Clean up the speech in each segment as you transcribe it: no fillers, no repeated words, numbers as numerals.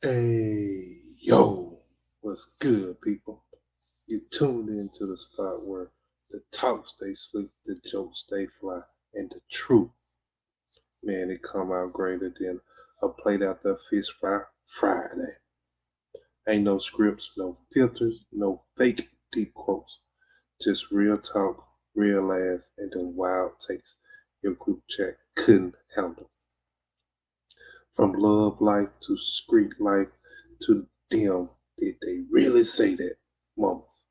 Hey, yo, what's good, people? You tuned into the spot where the talk stay slick, the jokes stay fly, and the truth, man, it come out greater than a plate out there fish fry Friday. Ain't no scripts, no filters, no fake deep quotes. Just real talk, real laughs, and the wild takes your group chat couldn't handle. From love life to street life to them, did they really say that? Moments.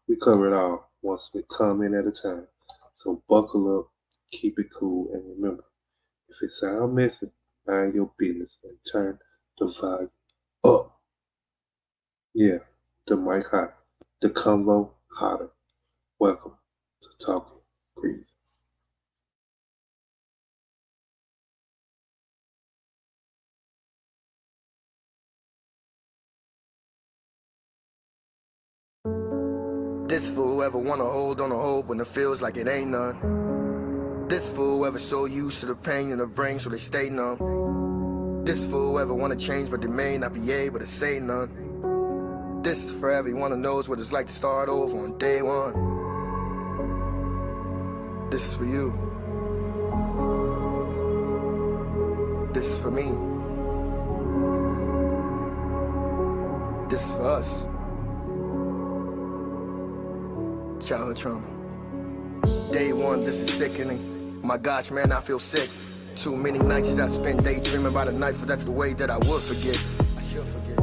We cover it all, once we come in at a time. So buckle up, keep it cool, and remember, if it sounds messy, mind your business and turn the volume up. Yeah, the mic hot, the convo hotter. Welcome to Talking Grease. This fool ever wanna hold on to hope when it feels like it ain't none. This fool ever so used to the pain in the brain so they stay numb. This fool ever wanna change but they may not be able to say none. This is for everyone who knows what it's like to start over on day one. This is for you. This is for me. This is for us. Childhood trauma. Day one, this is sickening. My gosh, man, I feel sick. Too many nights that I spent daydreaming about a knife, but that's the way that I would forget. I should forget.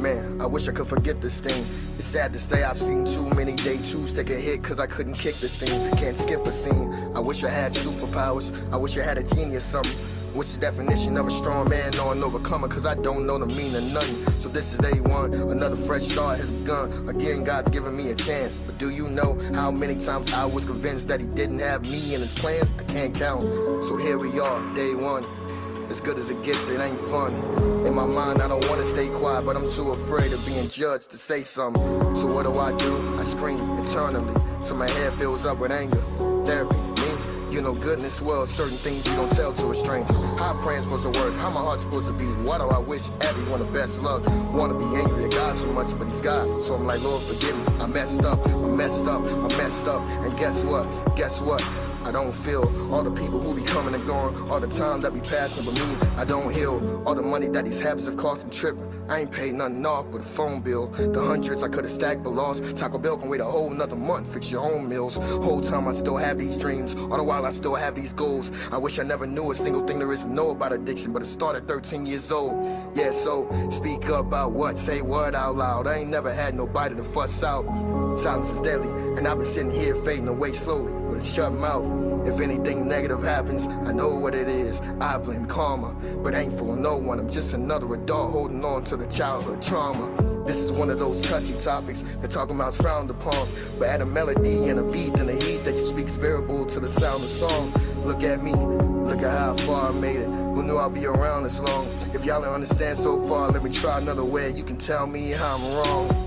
Man, I wish I could forget this thing. It's sad to say I've seen too many day twos take a hit cause I couldn't kick this thing. Can't skip a scene. I wish I had superpowers. I wish I had a genius something. What's the definition of a strong man or an overcomer? Cause I don't know the meaning of nothing. So this is day one, another fresh start has begun. Again, God's giving me a chance. But do you know how many times I was convinced that he didn't have me in his plans? I can't count. So here we are, day one. As good as it gets, it ain't fun. In my mind, I don't wanna stay quiet, but I'm too afraid of being judged to say something. So what do? I scream internally, till my head fills up with anger. Therapy, me, you know good in this world, certain things you don't tell to a stranger. How a praying supposed to work, how my heart supposed to beat. Why do I wish everyone the best luck? Wanna be angry at God so much, but he's God. So I'm like, Lord, forgive me. I messed up, I messed up, I messed up. And guess what? Guess what? I don't feel all the people who be coming and going, all the time that be passing, but me, I don't heal. All the money that these habits have cost me tripping. I ain't paid nothing off but a phone bill. The hundreds I could've stacked but lost. Taco Bell can wait a whole nother month, fix your own meals. Whole time I still have these dreams, all the while I still have these goals. I wish I never knew a single thing there is to know about addiction, but it started 13 years old. Yeah, so speak up about what, say what out loud. I ain't never had nobody to fuss out. Silence is deadly, and I've been sitting here fading away slowly with a shut mouth. If anything negative happens, I know what it is. I blame karma, but ain't fooling no one. I'm just another adult holding on to the childhood trauma. This is one of those touchy topics that talking about's frowned upon. But add a melody and a beat and the heat that you speak is bearable to the sound of song. Look at me, look at how far I made it. Who knew I'd be around this long? If y'all don't understand so far, let me try another way. You can tell me how I'm wrong.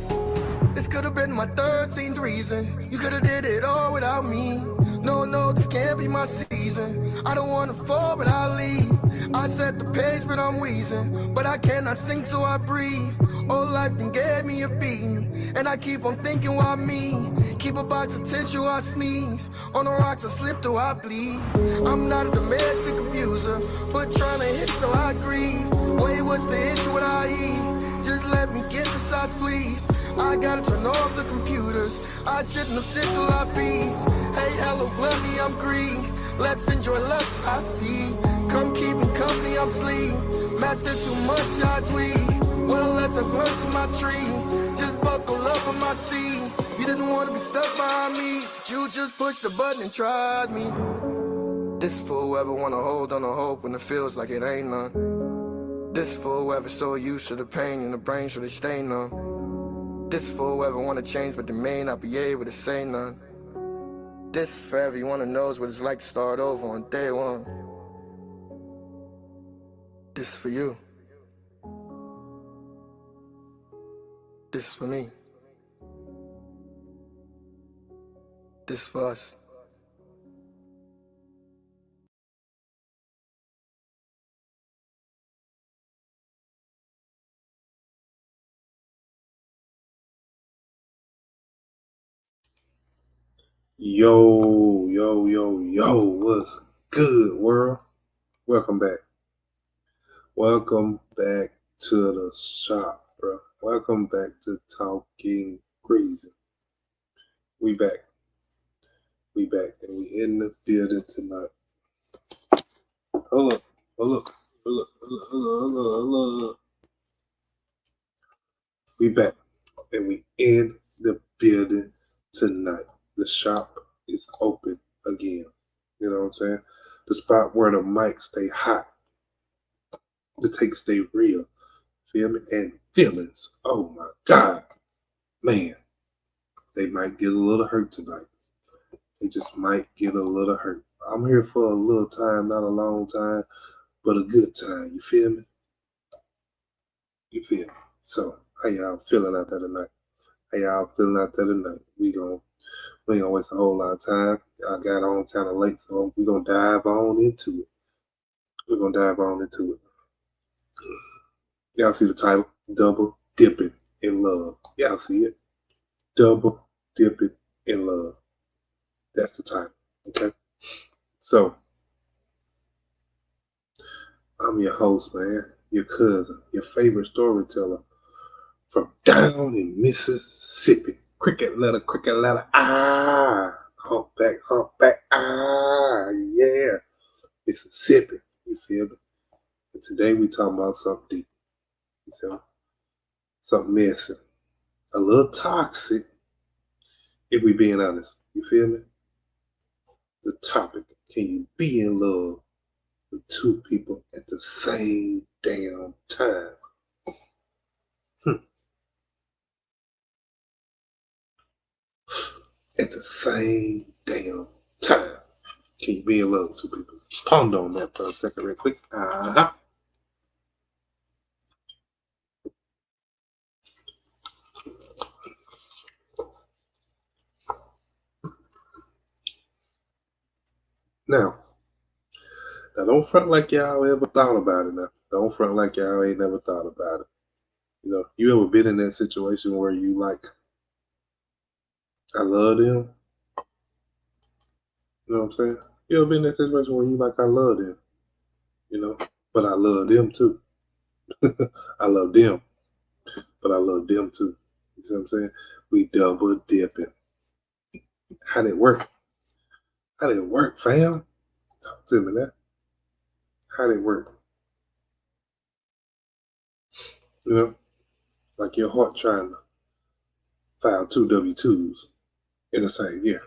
This could've been my 13th reason. You could've did it all without me. No, this can't be my season. I don't wanna fall, but I'll leave. I set the pace, but I'm wheezing. But I cannot sing, so I breathe. All life then gave me a beating. And I keep on thinking, why me? Keep a box of tissue, I sneeze. On the rocks, I slip, though I bleed. I'm not a domestic abuser, but trying to hit, so I grieve. Wait, what's the issue with I eat? Just let me get this out, please. I gotta turn off the computers. I shouldn't have sipped a lot feeds. Hey, hello, gluttony, I'm green. Let's enjoy lust, high speed. Come keep me company, I'm sleep. Master too much, I tweet. Well, let's have lunch in my tree. Just buckle up on my seat. You didn't wanna be stuck behind me, but you just pushed the button and tried me. This fool ever wanna hold on to hope when it feels like it ain't none. This fool ever so used to the pain in the brain so they stay numb. This fool ever wanna change, but they may not be able to say none. This for everyone who knows what it's like to start over on day one. This for you. This for me. This for us. Yo, what's good, world? Welcome back. Welcome back to the shop, bro. Welcome back to Talking Crazy. We back. We back. And we in the building tonight. Hold up. Hold up. Hold up. Hold up. We back. And we in the building tonight. The shop is open again. You know what I'm saying? The spot where the mic stay hot. The takes stay real. Feel me? And feelings. Oh my God. Man, they might get a little hurt tonight. They just might get a little hurt. I'm here for a little time, not a long time, but a good time. You feel me? You feel me? So, how y'all feeling out there tonight? How y'all feeling out there tonight? We ain't gonna waste a whole lot of time. I got on kind of late, so we gonna dive on into it. We're gonna dive on into it. Y'all see the title? Double Dipping in Love. Y'all see it? Double Dipping in Love. That's the title. Okay. So I'm your host, man, your cousin, your favorite storyteller from down in Mississippi. Cricket letter, humpback, yeah, Mississippi. You feel me? And today we talking about something deep. You see, something messy, a little toxic, if we being honest. You feel me? The topic: can you be in love with two people at the same damn time? At the same damn time. Can you be in love with two people? Ponder on that for a second, real quick. Now, don't front like y'all ever thought about it. Now, don't front like y'all ain't never thought about it. You know, you ever been in that situation where you like, I love them? You know what I'm saying? You ever been in that situation where you like, I love them? You know, but I love them too. I love them, but I love them too. You see what I'm saying? We double dipping. How did it work? How did it work, fam? Talk to me now. How did it work? You know, like your heart trying to file two W-2s in the same year.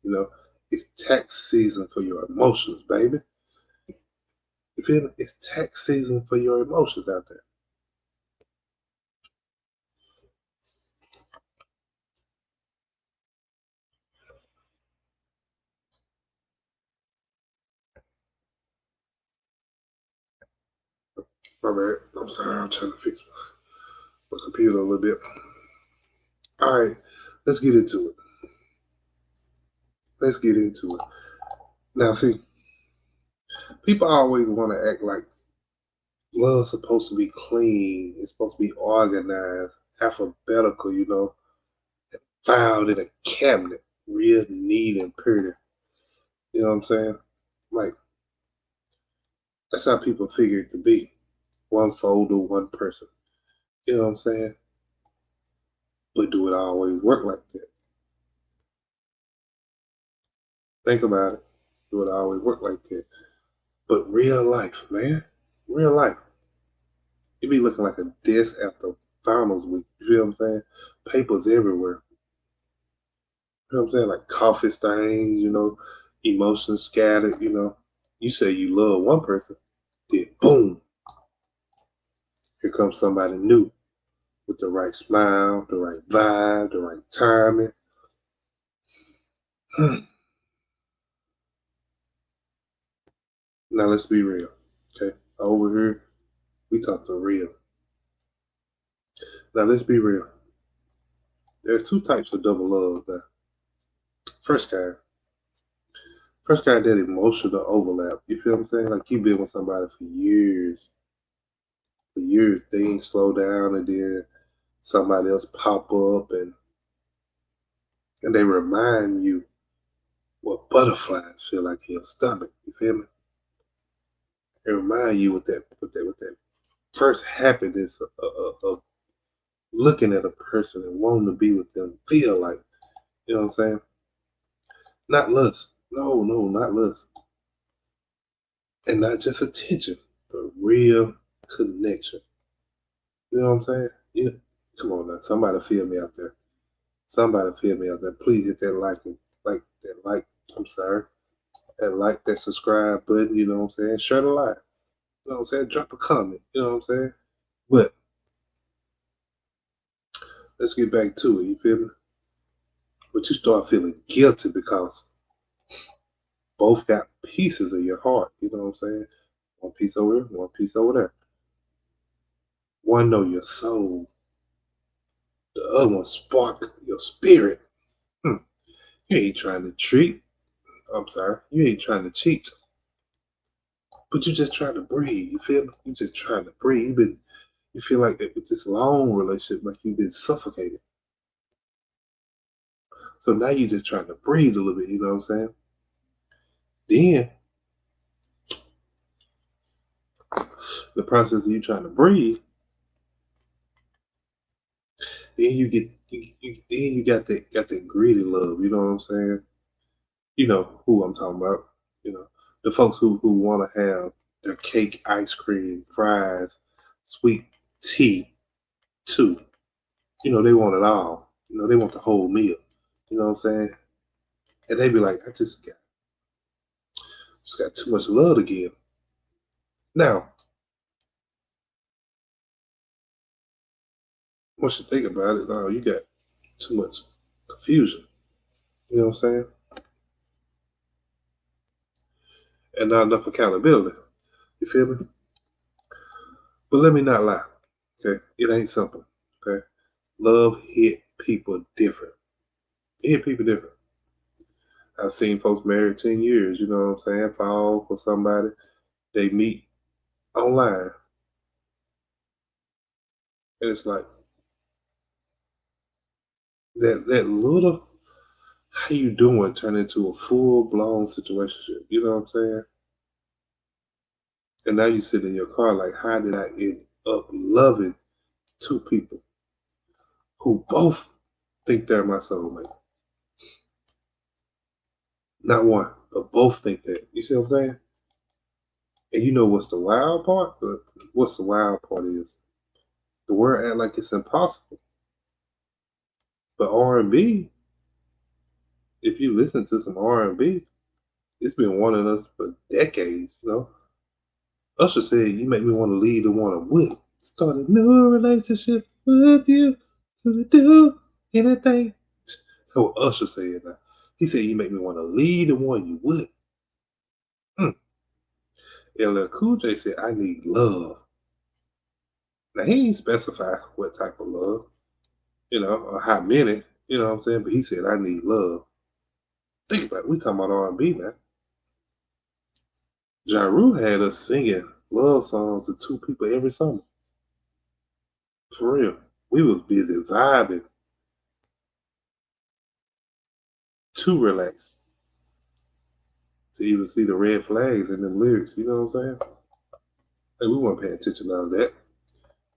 You know, it's tax season for your emotions, baby. You feel me? It's tax season for your emotions out there. My bad. I'm sorry. I'm trying to fix my computer a little bit. All right, let's get into it. Let's get into it. Now, see, people always want to act like love's supposed to be clean. It's supposed to be organized, alphabetical, you know, filed in a cabinet, real neat and pretty. You know what I'm saying? Like, that's how people figure it to be. One folder, one person. You know what I'm saying? But do it always work like that? Think about it. Do it always work like that? But real life, man. Real life. You be looking like a desk after finals week. You feel what I'm saying? Papers everywhere. You know what I'm saying? Like coffee stains, you know, emotions scattered, you know. You say you love one person, then boom, here comes somebody new with the right smile, the right vibe, the right timing. Now let's be real. Okay. Over here, we talk the real. Now let's be real. There's two types of double love now. First kind. First kind that emotional overlap. You feel what I'm saying? Like you've been with somebody for years. For years, things slow down and then somebody else pop up and they remind you what butterflies feel like in your stomach. You feel me? It remind you with that first happiness of looking at a person and wanting to be with them. Feel like, you know what I'm saying? Not lust. No, no, not lust. And not just attention, but real connection. You know what I'm saying? You, come on now, somebody feel me out there. Somebody feel me out there. Please hit that like and like that like. I'm sorry. That like, that subscribe button. You know what I'm saying? Share the live. You know what I'm saying? Drop a comment. You know what I'm saying? But let's get back to it. You feel me? But you start feeling guilty because both got pieces of your heart. You know what I'm saying? One piece over here, one piece over there. One know your soul. The other one spark your spirit. Hmm. You ain't trying to treat. I'm sorry. You ain't trying to cheat. But you just trying to breathe. You feel me? You just trying to breathe. You feel like with this long relationship, like you've been suffocated. So now you just trying to breathe a little bit. You know what I'm saying? Then the process of you trying to breathe, then then you got that greedy love. You know what I'm saying? You know who I'm talking about. You know the folks who want to have their cake, ice cream, fries, sweet tea too. You know they want it all. You know they want the whole meal. You know what I'm saying? And they be like, I just got too much love to give. Now, once you think about it, now you got too much confusion. You know what I'm saying? And not enough accountability. You feel me? But let me not lie. Okay, it ain't simple. Okay, love hit people different. It hit people different. I've seen folks married 10 years. You know what I'm saying? Fall for somebody. They meet online, and it's like that little how you doing turn into a full blown situation. You know what I'm saying? And now you sit in your car like, how did I end up loving two people who both think they're my soulmate? Not one, but both think that. You see what I'm saying? And you know what's the wild part? What's the wild part is the world act like it's impossible. But R&B, if you listen to some R&B, it's been wanting us for decades. You know, Usher said, "You make me want to leave the one I'm with. Start a new relationship with you. To do anything." That's what Usher said. Now he said, "You make me want to leave the one you with." Hmm. LL Cool J said, "I need love." Now he ain't specify what type of love, you know, or how many, you know what I'm saying? But he said, "I need love." Think about it. We talking about R&B now. Ja Rule had us singing love songs to two people every summer. For real. We was busy vibing to relax to even see the red flags in them lyrics. You know what I'm saying? Hey, we weren't paying attention to all that.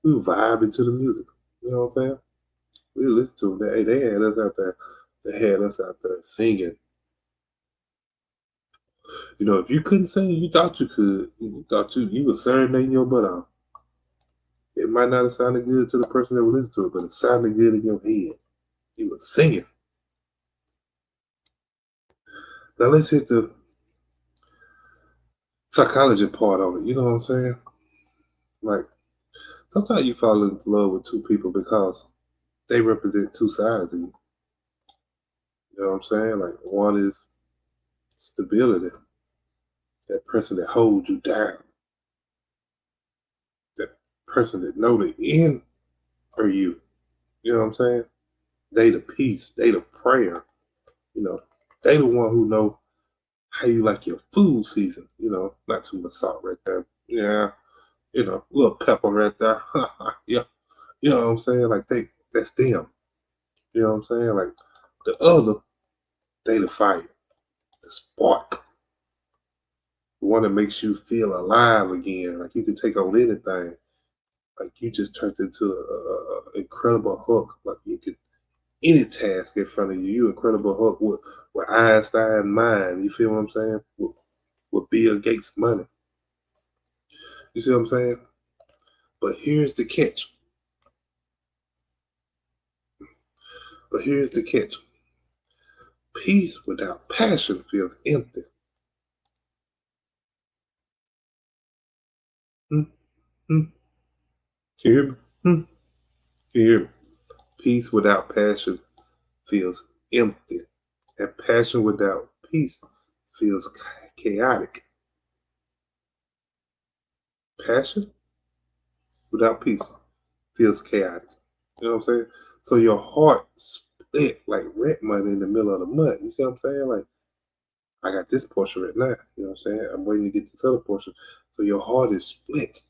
We were vibing to the music. You know what I'm saying? We listened to them. Hey, they had us out there. They had us out there singing. You know, if you couldn't sing, you thought you could. You thought you was serenading your butt off. It might not have sounded good to the person that would listen to it, but it sounded good in your head. You was singing. Now let's hit the psychology part of it. You know what I'm saying? Like sometimes you fall in love with two people because they represent two sides of you. You know what I'm saying? Like one is stability, that person that holds you down, that person that know the end are you. You know what I'm saying? They the peace, they the prayer. You know, they the one who know how you like your food season. You know, not too much salt right there. Yeah, you know, a little pepper right there. Yeah, you know what I'm saying? Like that's them. You know what I'm saying? Like the other, they the fire. the spark, the one that makes you feel alive again. Like you can take on anything. Like you just turned into a incredible Hulk. Like you could any task in front of you. You incredible Hulk with Einstein mind. You feel what I'm saying? With Bill Gates money. You see what I'm saying? But here's the catch. But here's the catch. Peace without passion feels empty. Hmm? Hmm? Can you hear me? Hmm? Can you hear me? Peace without passion feels empty. And passion without peace feels chaotic. Passion without peace feels chaotic. You know what I'm saying? So your heart split like red money in the middle of the month. You see what I'm saying? Like I got this portion right now. You know what I'm saying? I'm waiting to get this other portion. So your heart is split.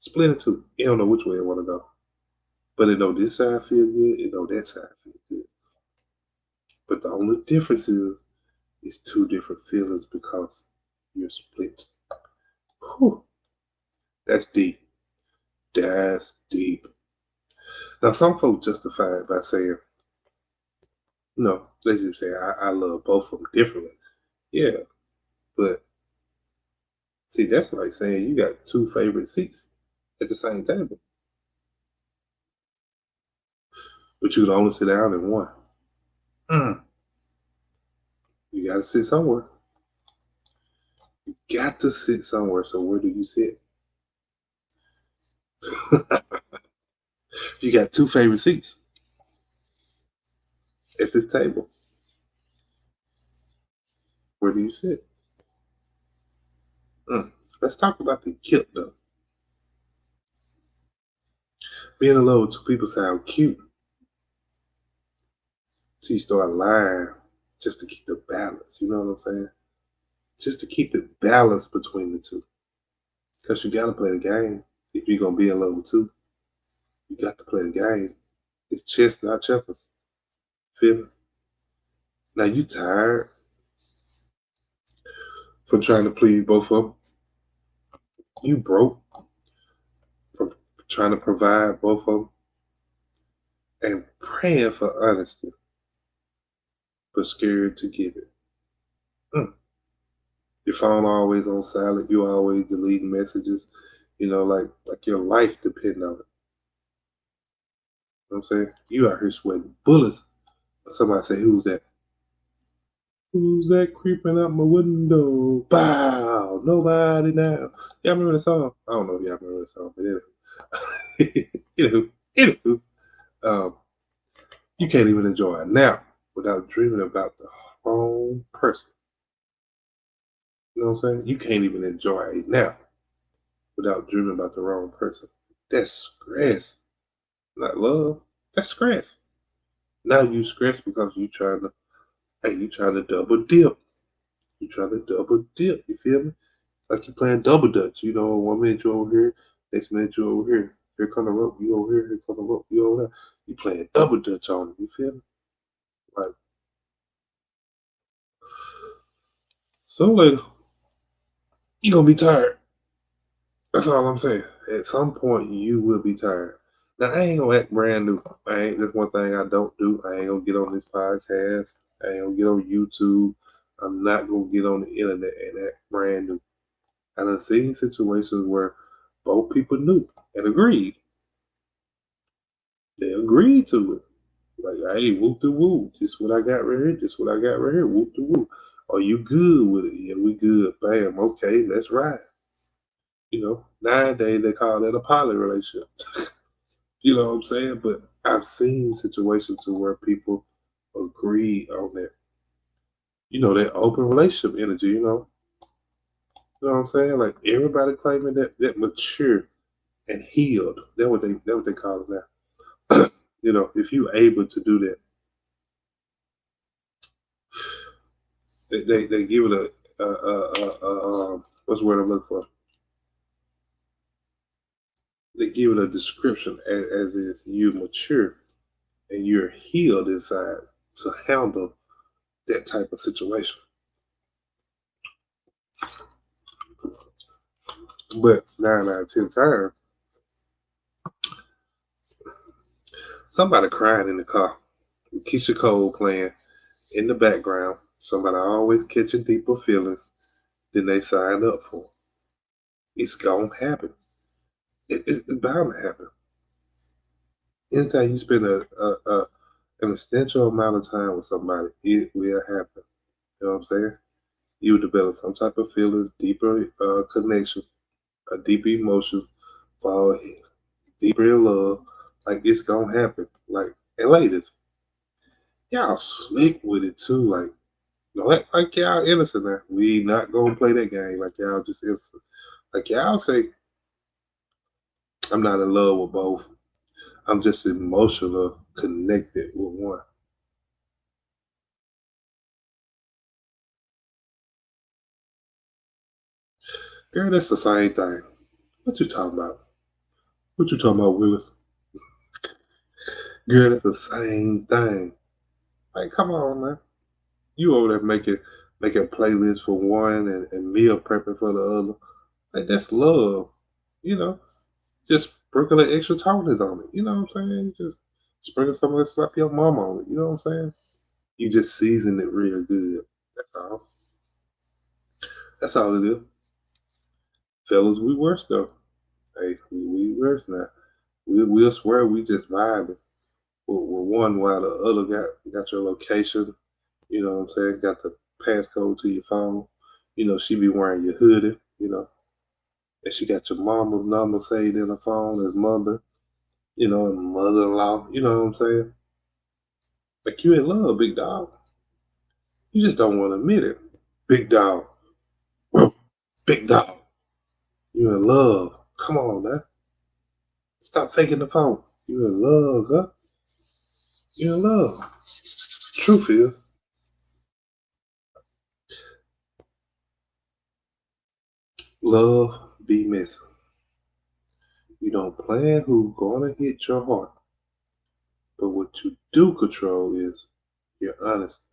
Split in two. You don't know which way it want to go. But it know this side feel good, it know that side feel good. But the only difference is it's two different feelings because you're split. Whew, that's deep. That's deep. Now some folks justify it by saying, they just say I love both of them differently. Yeah, but see that's like saying you got two favorite seats at the same table, but you can only sit down in one. Mm. You got to sit somewhere. You got to sit somewhere. So where do you sit? You got two favorite seats at this table. Where do you sit? Mm. Let's talk about the guilt though. Being in love with two people sound cute. So you start lying just to keep the balance. You know what I'm saying? Just to keep it balanced between the two. Because you got to play the game. If you're going to be in love with two, you got to play the game. It's chess, not checkers. Feel me? Now you tired from trying to please both of them. You broke from trying to provide both of them and praying for honesty, but scared to give it. Mm. Your phone always on silent. You always deleting messages. Like your life depend on it. You know what I'm saying? You out here sweating bullets. Somebody say, "Who's that? Who's that creeping out my window?" Bow. Nobody now. Y'all remember the song? I don't know if y'all remember the song, but anywho, um, you can't even enjoy a nap without dreaming about the wrong person. You know what I'm saying? You can't even enjoy a nap without dreaming about the wrong person. That's stress, not love. That's stress. Now you stress because you trying to double dip. You trying to double dip. You feel me? Like you playing double dutch. 1 minute you over here, next minute you over here. Here come the rope, you over here. Here come the rope, you over there. You playing double dutch on it. You feel me? Like so later, you gonna be tired. That's all I'm saying. At some point, you will be tired. Now, I ain't gonna act brand new. I ain't. That's one thing I don't do. I ain't gonna get on this podcast. I ain't gonna get on YouTube. I'm not gonna get on the internet and act brand new. I done seen situations where both people knew and agreed. They agreed to it. Like, hey, whoop the whoop. This what I got right here. This what I got right here. Whoop the whoop. Are you good with it? Yeah, we good. Bam. Okay, let's ride. Nowadays they call that a poly relationship. You know what I'm saying? But I've seen situations to where people agree on that. That open relationship energy. You know what I'm saying? Like everybody claiming that mature and healed. That what they call it now. If you able to do that, they give it what's the word I'm looking for? They give it a description as if you mature and you're healed inside to handle that type of situation. But 9 out of 10 times, somebody crying in the car with Keisha Cole playing in the background. Somebody always catching deeper feelings than they signed up for. It's gonna happen. It's bound to happen. Anytime you spend an essential amount of time with somebody, it will happen. You know what I'm saying? You develop some type of feelings, deeper connection, a deeper emotion, fall deeper in love. Like it's gonna happen. Like and ladies, y'all slick with it too. Like you know, like y'all innocent now. We not gonna play that game like y'all just innocent. Like y'all say, I'm not in love with both. I'm just emotional connected with one. Girl, that's the same thing. What you talking about? What you talking about, Willis? Girl, that's the same thing. Like, come on, man. You over there making playlists for one and meal prepping for the other. Like that's love. You know, just sprinkle the extra tonics on it. You know what I'm saying? Just sprinkle some of that slap your mom on it. You know what I'm saying? You just season it real good. That's all. That's all it is. Fellas, we worse though. Hey, we worse now. We'll swear we just vibing with one while the other got your location. You know what I'm saying? Got the passcode to your phone. You know, she be wearing your hoodie, you know. And she got your mama's number saved in her phone as mother, you know, and mother in law. You know what I'm saying? Like you in love, big dog. You just don't want to admit it. Big dog. Big dog. You in love. Come on now. Stop faking the phone. You in love, huh? You in love. Truth is, love be missing. You don't plan who's gonna hit your heart, but what you do control is your honesty.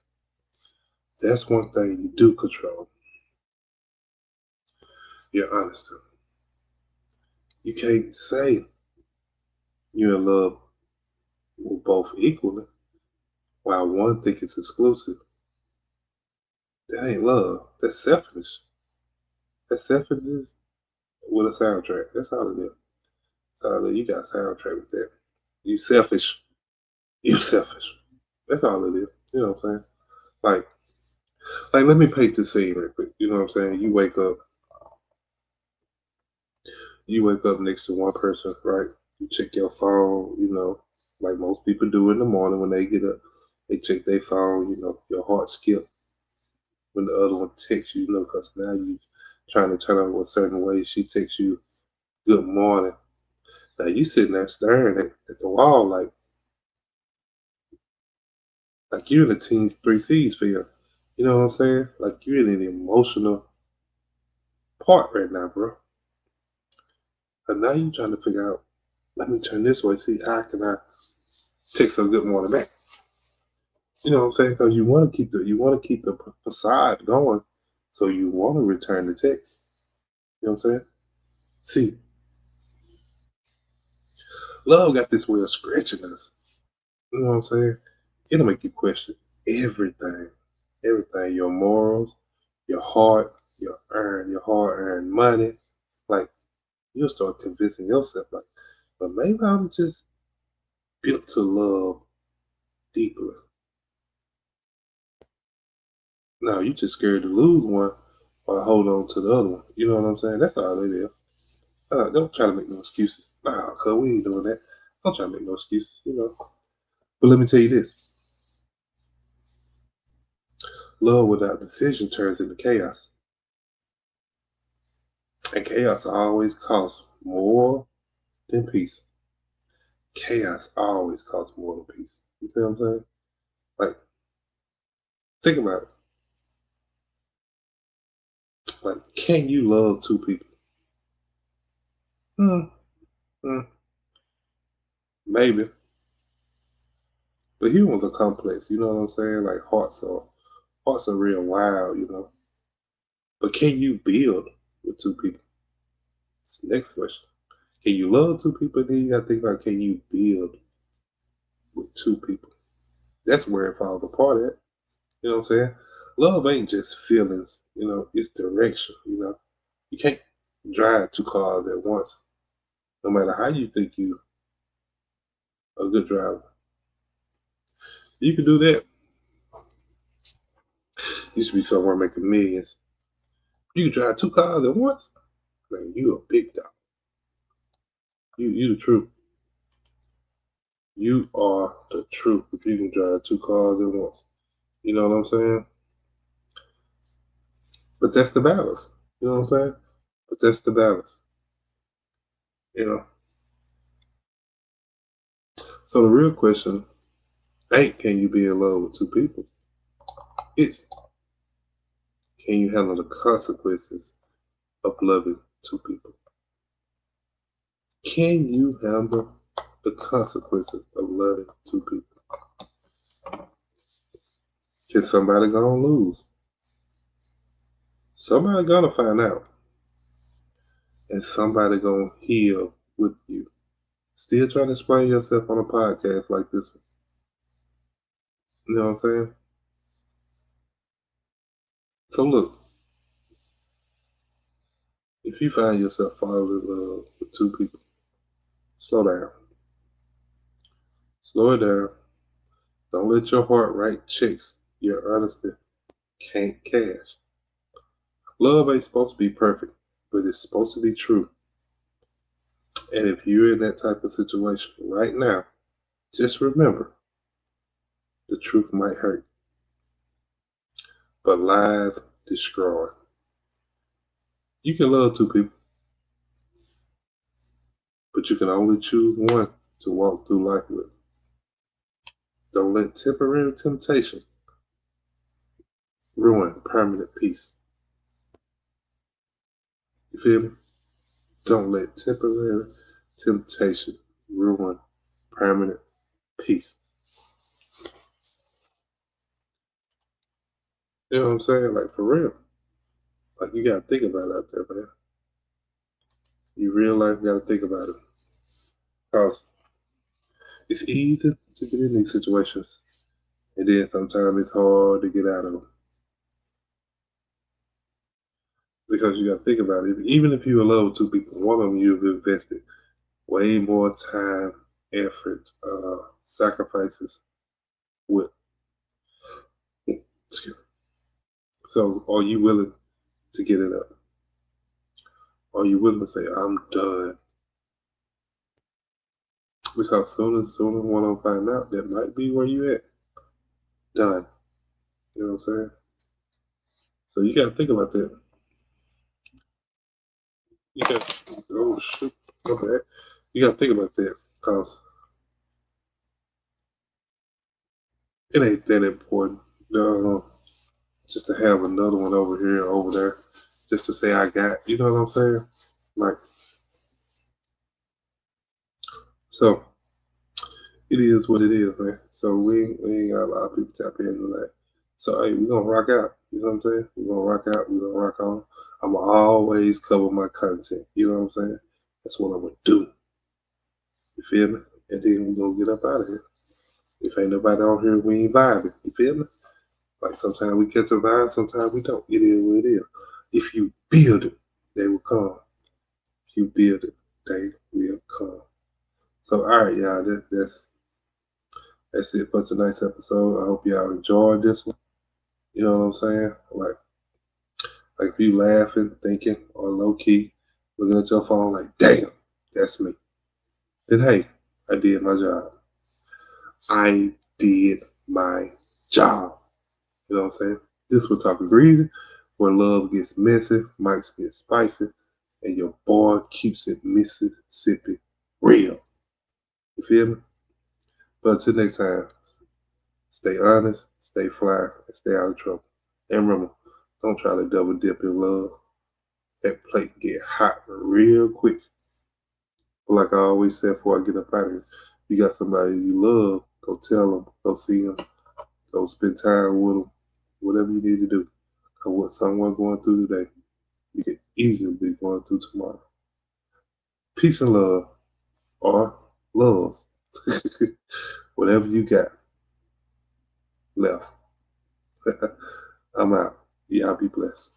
That's one thing you do control, your honesty. You can't say you're in love with both equally while one think it's exclusive. That ain't love. That's selfishness. That's selfishness with a soundtrack. That's all it is. That's all it is. You got a soundtrack with that. You selfish. You selfish. That's all it is. You know what I'm saying? Like, let me paint the scene real quick. You know what I'm saying? You wake up next to one person, right? You check your phone, you know, like most people do in the morning when they get up. They check their phone, you know, your heart skip when the other one texts you, you know, because now you trying to turn on a certain way. She texts you, good morning. Now you sitting there staring at the wall like you're in a Teens 3Cs film. You know what I'm saying? Like you're in an emotional part right now, bro. And now you trying to figure out, let me turn this way, see how can I text a good morning back. You know what I'm saying? Because you want to keep the facade going, so you want to return the text. You know what I'm saying? See, love got this way of scratching us. You know what I'm saying? It'll make you question everything, everything. Your morals, your heart, your hard-earned money. Like you'll start convincing yourself, like, but maybe I'm just built to love deeply. No, you just scared to lose one while hold on to the other one. You know what I'm saying? That's all it is. Don't try to make no excuses. Nah, cuz we ain't doing that. Don't try to make no excuses, you know. But let me tell you this. Love without decision turns into chaos. And chaos always costs more than peace. Chaos always costs more than peace. You feel what I'm saying? Like, think about it. Like, can you love two people? Hmm, hmm, maybe. But humans are complex. You know what I'm saying? Like, hearts are Hearts are real wild, But can you build with two people? That's the next question. Can you love two people? Then you gotta think about, can you build with two people? That's where it falls apart at. You know what I'm saying? Love ain't just feelings, it's direction. You can't drive two cars at once, no matter how you think you a good driver. You can do that. You should be somewhere making millions. You can drive two cars at once. Man, you a big dog. You the truth. You are the truth if you can drive two cars at once. You know what I'm saying? But that's the balance. You know what I'm saying? But that's the balance. You know. So the real question ain't, can you be in love with two people? It's, can you handle the consequences of loving two people? Can you handle the consequences of loving two people? Can somebody gonna lose? Somebody gonna find out. And somebody gonna heal with you. Still trying to explain yourself on a podcast like this one. You know what I'm saying? So look, if you find yourself falling in love with two people, slow down. Slow it down. Don't let your heart write checks your honesty can't cash. Love ain't supposed to be perfect, but it's supposed to be true. And if you're in that type of situation right now, just remember, the truth might hurt, but lies destroy. You can love two people, but you can only choose one to walk through life with. Don't let temporary temptation ruin permanent peace. You feel me? Don't let temporary temptation ruin permanent peace. You know what I'm saying? Like, for real. Like, you gotta think about it out there, man. You real life gotta think about it. Because it's easy to get in these situations, and then sometimes it's hard to get out of them. Because you gotta think about it. Even if you're in love with two people, one of them you've invested way more time, effort, sacrifices with. Excuse me. So, are you willing to get it up? Are you willing to say, I'm done? Because sooner one will find out, that might be where you at. Done. You know what I'm saying? So you gotta think about that. You got, oh shoot, okay. You gotta think about that, because it ain't that important. Just to have another one over here or over there, just to say I got, you know what I'm saying? Like, so it is what it is, man. So we ain't got a lot of people tap in tonight. So hey, we're gonna rock out. You know what I'm saying? We're gonna rock out, we're gonna rock on. I'ma always cover my content. You know what I'm saying? That's what I'm gonna do. You feel me? And then we're gonna get up out of here. If ain't nobody on here, we ain't vibing. You feel me? Like, sometimes we catch a vibe, sometimes we don't. It is what it is. If you build it, they will come. If you build it, they will come. So all right, y'all, that's it for tonight's episode. I hope y'all enjoyed this one. You know what I'm saying? Like if you laughing, thinking, or low key, looking at your phone like, damn, that's me. Then hey, I did my job. I did my job. You know what I'm saying? This was Talking Greasy, where love gets messy, mics get spicy, and your boy keeps it Mississippi real. You feel me? But until next time, stay honest, stay fly, and stay out of trouble. And remember, don't try to double dip in love. That plate get hot real quick. But like I always said before I get up out of here, you got somebody you love, go tell them, go see them, go spend time with them. whatever you need to do. Because what someone going through today, you could easily be going through tomorrow. Peace and love, or loves, whatever you got left. I'm out. Y'all be blessed.